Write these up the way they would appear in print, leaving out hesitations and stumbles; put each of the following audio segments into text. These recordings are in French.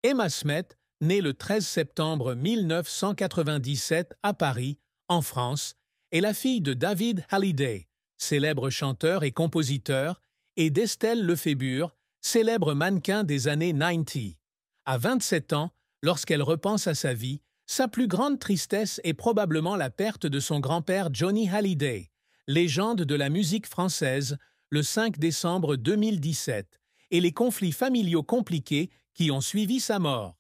Emma Smet, née le 13 septembre 1997 à Paris, en France, est la fille de David Hallyday, célèbre chanteur et compositeur, et d'Estelle Lefébure, célèbre mannequin des années 90. À 27 ans, lorsqu'elle repense à sa vie, sa plus grande tristesse est probablement la perte de son grand-père Johnny Hallyday, légende de la musique française, le 5 décembre 2017, et les conflits familiaux compliqués qui ont suivi sa mort.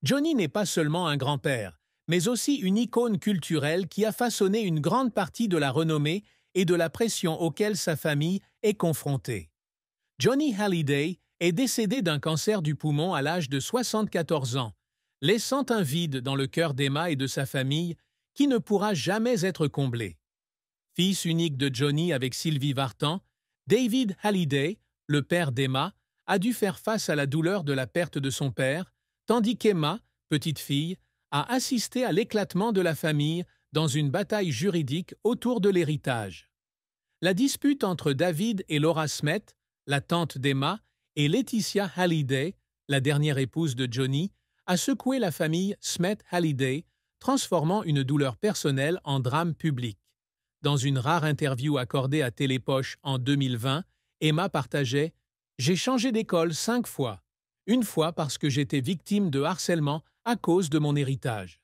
Johnny n'est pas seulement un grand-père, mais aussi une icône culturelle qui a façonné une grande partie de la renommée et de la pression auxquelles sa famille est confrontée. Johnny Hallyday est décédé d'un cancer du poumon à l'âge de 74 ans, laissant un vide dans le cœur d'Emma et de sa famille qui ne pourra jamais être comblé. Fils unique de Johnny avec Sylvie Vartan, David Hallyday, le père d'Emma, a dû faire face à la douleur de la perte de son père, tandis qu'Emma, petite fille, a assisté à l'éclatement de la famille dans une bataille juridique autour de l'héritage. La dispute entre David et Laura Smet, la tante d'Emma, et Laetitia Hallyday, la dernière épouse de Johnny, a secoué la famille Smet-Hallyday, transformant une douleur personnelle en drame public. Dans une rare interview accordée à Télépoche en 2020, Emma partageait « J'ai changé d'école 5 fois. Une fois parce que j'étais victime de harcèlement à cause de mon héritage. »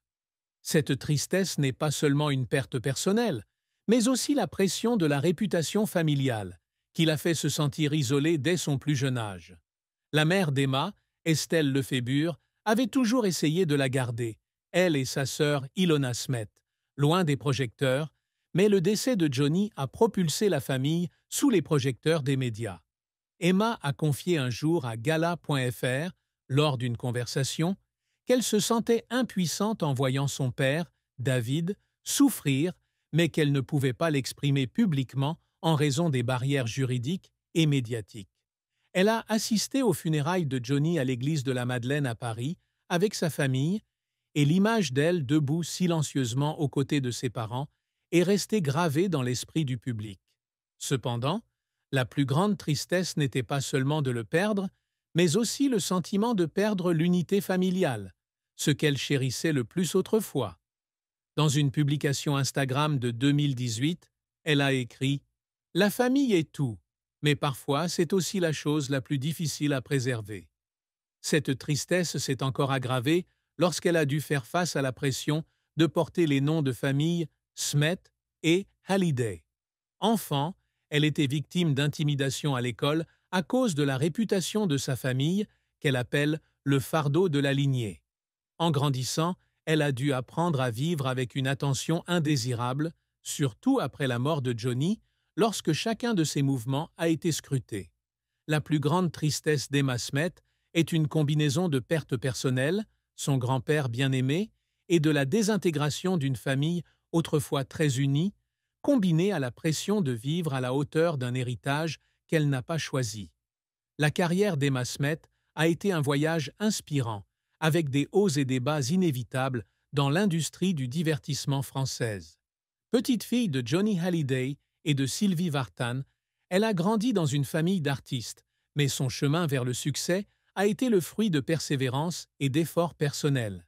Cette tristesse n'est pas seulement une perte personnelle, mais aussi la pression de la réputation familiale, qui l'a fait se sentir isolée dès son plus jeune âge. La mère d'Emma, Estelle Lefébure, avait toujours essayé de la garder, elle et sa sœur Ilona Smet, loin des projecteurs, mais le décès de Johnny a propulsé la famille sous les projecteurs des médias. Emma a confié un jour à Gala.fr, lors d'une conversation, qu'elle se sentait impuissante en voyant son père, David, souffrir, mais qu'elle ne pouvait pas l'exprimer publiquement en raison des barrières juridiques et médiatiques. Elle a assisté aux funérailles de Johnny à l'église de la Madeleine à Paris avec sa famille, et l'image d'elle debout silencieusement aux côtés de ses parents est restée gravée dans l'esprit du public. Cependant, la plus grande tristesse n'était pas seulement de le perdre, mais aussi le sentiment de perdre l'unité familiale, ce qu'elle chérissait le plus autrefois. Dans une publication Instagram de 2018, elle a écrit « La famille est tout, mais parfois c'est aussi la chose la plus difficile à préserver. » Cette tristesse s'est encore aggravée lorsqu'elle a dû faire face à la pression de porter les noms de famille Smet et Hallyday. Enfant, elle était victime d'intimidation à l'école à cause de la réputation de sa famille, qu'elle appelle le fardeau de la lignée. En grandissant, elle a dû apprendre à vivre avec une attention indésirable, surtout après la mort de Johnny, lorsque chacun de ses mouvements a été scruté. La plus grande tristesse d'Emma Smet est une combinaison de pertes personnelles, son grand-père bien-aimé, et de la désintégration d'une famille autrefois très unie, combinée à la pression de vivre à la hauteur d'un héritage qu'elle n'a pas choisi. La carrière d'Emma Smet a été un voyage inspirant, avec des hauts et des bas inévitables dans l'industrie du divertissement française. Petite fille de Johnny Hallyday et de Sylvie Vartan, elle a grandi dans une famille d'artistes, mais son chemin vers le succès a été le fruit de persévérance et d'efforts personnels.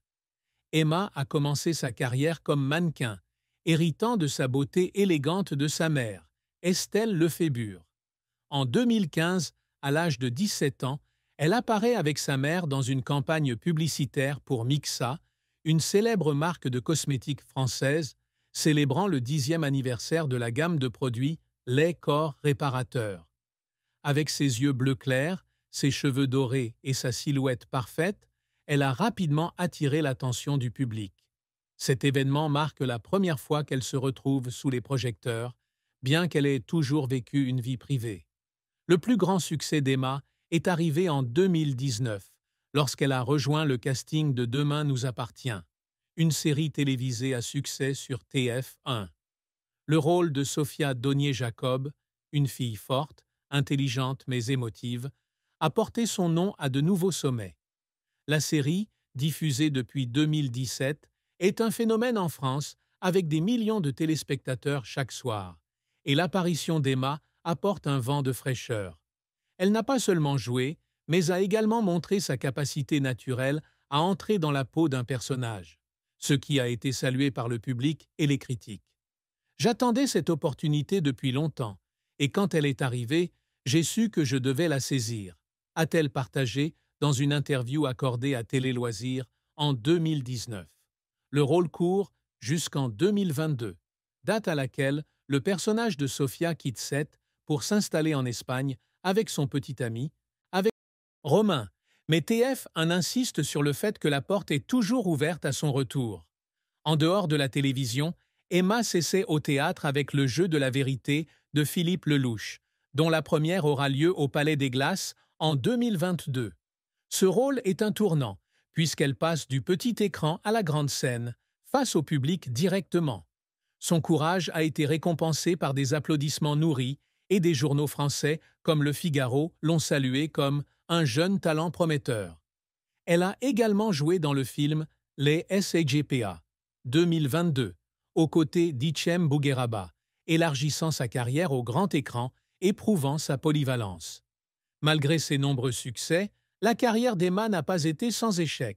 Emma a commencé sa carrière comme mannequin, héritant de sa beauté élégante de sa mère, Estelle Lefébure. En 2015, à l'âge de 17 ans, elle apparaît avec sa mère dans une campagne publicitaire pour Mixa, une célèbre marque de cosmétiques française, célébrant le 10e anniversaire de la gamme de produits Lait Corps Réparateur. Avec ses yeux bleu clair, ses cheveux dorés et sa silhouette parfaite, elle a rapidement attiré l'attention du public. Cet événement marque la première fois qu'elle se retrouve sous les projecteurs, bien qu'elle ait toujours vécu une vie privée. Le plus grand succès d'Emma est arrivé en 2019, lorsqu'elle a rejoint le casting de Demain nous appartient, une série télévisée à succès sur TF1. Le rôle de Sophia Donier-Jacob, une fille forte, intelligente mais émotive, a porté son nom à de nouveaux sommets. La série, diffusée depuis 2017, est un phénomène en France avec des millions de téléspectateurs chaque soir, et l'apparition d'Emma apporte un vent de fraîcheur. Elle n'a pas seulement joué, mais a également montré sa capacité naturelle à entrer dans la peau d'un personnage, ce qui a été salué par le public et les critiques. J'attendais cette opportunité depuis longtemps, et quand elle est arrivée, j'ai su que je devais la saisir, a-t-elle partagé dans une interview accordée à Télé Loisirs en 2019. Le rôle court jusqu'en 2022, date à laquelle le personnage de Sofia quitte Sète pour s'installer en Espagne avec son petit ami, avec Romain. Mais TF1 insiste sur le fait que la porte est toujours ouverte à son retour. En dehors de la télévision, Emma s'essaie au théâtre avec Le jeu de la vérité de Philippe Lelouch, dont la première aura lieu au Palais des Glaces en 2022. Ce rôle est un tournant, puisqu'elle passe du petit écran à la grande scène, face au public directement. Son courage a été récompensé par des applaudissements nourris et des journaux français comme Le Figaro l'ont salué comme un jeune talent prometteur. Elle a également joué dans le film Les SAGPA 2022, aux côtés d'Hichem Bougueraba, élargissant sa carrière au grand écran et prouvant sa polyvalence. Malgré ses nombreux succès, la carrière d'Emma n'a pas été sans échec.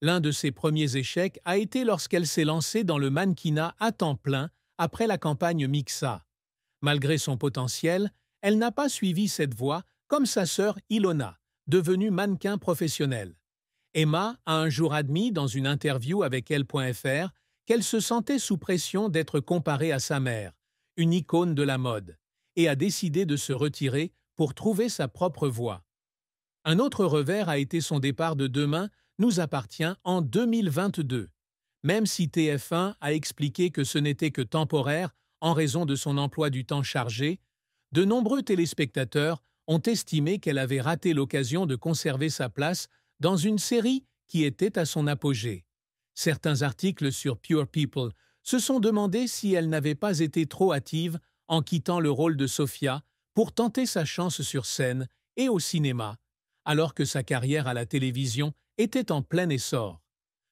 L'un de ses premiers échecs a été lorsqu'elle s'est lancée dans le mannequinat à temps plein après la campagne Mixa. Malgré son potentiel, elle n'a pas suivi cette voie comme sa sœur Ilona, devenue mannequin professionnel. Emma a un jour admis dans une interview avec Elle.fr qu'elle se sentait sous pression d'être comparée à sa mère, une icône de la mode, et a décidé de se retirer pour trouver sa propre voie. Un autre revers a été son départ de Demain nous appartient en 2022, même si TF1 a expliqué que ce n'était que temporaire en raison de son emploi du temps chargé. De nombreux téléspectateurs ont estimé qu'elle avait raté l'occasion de conserver sa place dans une série qui était à son apogée. Certains articles sur Pure People se sont demandé si elle n'avait pas été trop hâtive en quittant le rôle de Sofia pour tenter sa chance sur scène et au cinéma, alors que sa carrière à la télévision était en plein essor.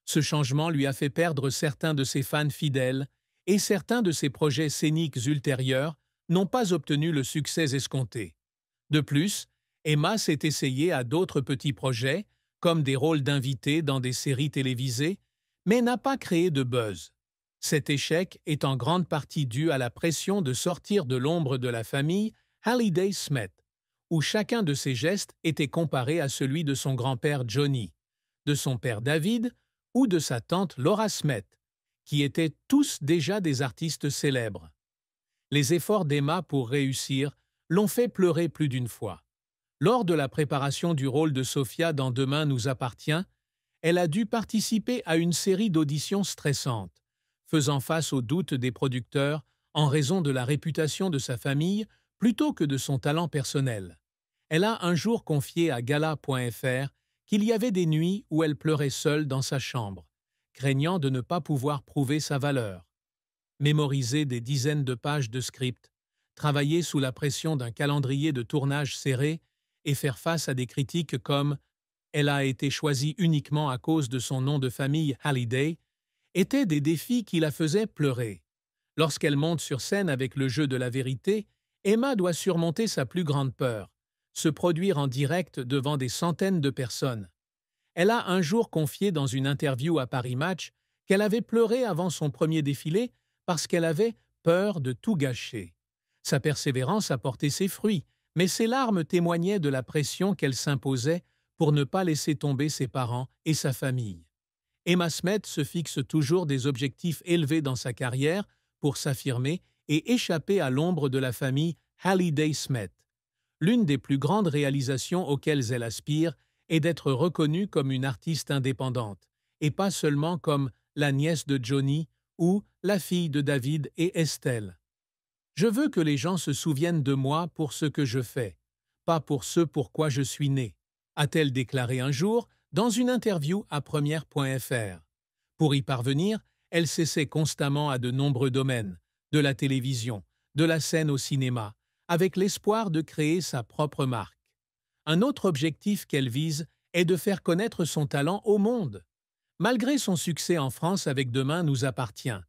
Ce changement lui a fait perdre certains de ses fans fidèles et certains de ses projets scéniques ultérieurs n'ont pas obtenu le succès escompté. De plus, Emma s'est essayée à d'autres petits projets, comme des rôles d'invités dans des séries télévisées, mais n'a pas créé de buzz. Cet échec est en grande partie dû à la pression de sortir de l'ombre de la famille Halliday-Smith, où chacun de ses gestes était comparé à celui de son grand-père Johnny, de son père David ou de sa tante Laura Smith, qui étaient tous déjà des artistes célèbres. Les efforts d'Emma pour réussir l'ont fait pleurer plus d'une fois. Lors de la préparation du rôle de Sofia dans Demain nous appartient, elle a dû participer à une série d'auditions stressantes, faisant face aux doutes des producteurs en raison de la réputation de sa famille plutôt que de son talent personnel. Elle a un jour confié à Gala.fr qu'il y avait des nuits où elle pleurait seule dans sa chambre, craignant de ne pas pouvoir prouver sa valeur. Mémoriser des dizaines de pages de script, travailler sous la pression d'un calendrier de tournage serré et faire face à des critiques comme « Elle a été choisie uniquement à cause de son nom de famille Halliday » étaient des défis qui la faisaient pleurer. Lorsqu'elle monte sur scène avec Le jeu de la vérité, Emma doit surmonter sa plus grande peur, se produire en direct devant des centaines de personnes. Elle a un jour confié dans une interview à Paris Match qu'elle avait pleuré avant son premier défilé parce qu'elle avait peur de tout gâcher. Sa persévérance a porté ses fruits, mais ses larmes témoignaient de la pression qu'elle s'imposait pour ne pas laisser tomber ses parents et sa famille. Emma Smith se fixe toujours des objectifs élevés dans sa carrière pour s'affirmer et échapper à l'ombre de la famille Halliday-Smith. L'une des plus grandes réalisations auxquelles elle aspire est d'être reconnue comme une artiste indépendante, et pas seulement comme la nièce de Johnny ou la fille de David et Estelle. Je veux que les gens se souviennent de moi pour ce que je fais, pas pour ce pourquoi je suis née, a-t-elle déclaré un jour dans une interview à Première.fr. Pour y parvenir, elle s'essaie constamment à de nombreux domaines, de la télévision, de la scène au cinéma, avec l'espoir de créer sa propre marque. Un autre objectif qu'elle vise est de faire connaître son talent au monde. Malgré son succès en France avec Demain nous appartient,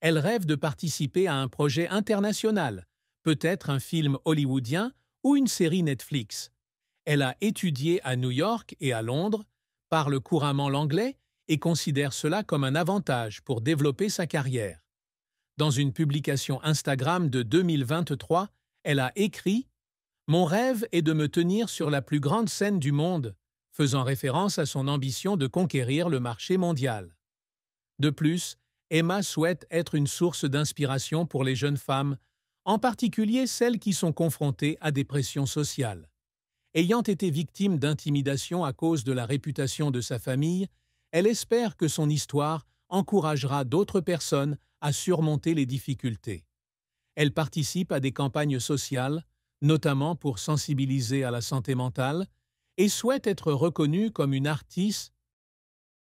elle rêve de participer à un projet international, peut-être un film hollywoodien ou une série Netflix. Elle a étudié à New York et à Londres, parle couramment l'anglais et considère cela comme un avantage pour développer sa carrière. Dans une publication Instagram de 2023, elle a écrit « Mon rêve est de me tenir sur la plus grande scène du monde », faisant référence à son ambition de conquérir le marché mondial. De plus, Emma souhaite être une source d'inspiration pour les jeunes femmes, en particulier celles qui sont confrontées à des pressions sociales. Ayant été victime d'intimidation à cause de la réputation de sa famille, elle espère que son histoire encouragera d'autres personnes à surmonter les difficultés. Elle participe à des campagnes sociales, notamment pour sensibiliser à la santé mentale, et souhaite être reconnue comme une artiste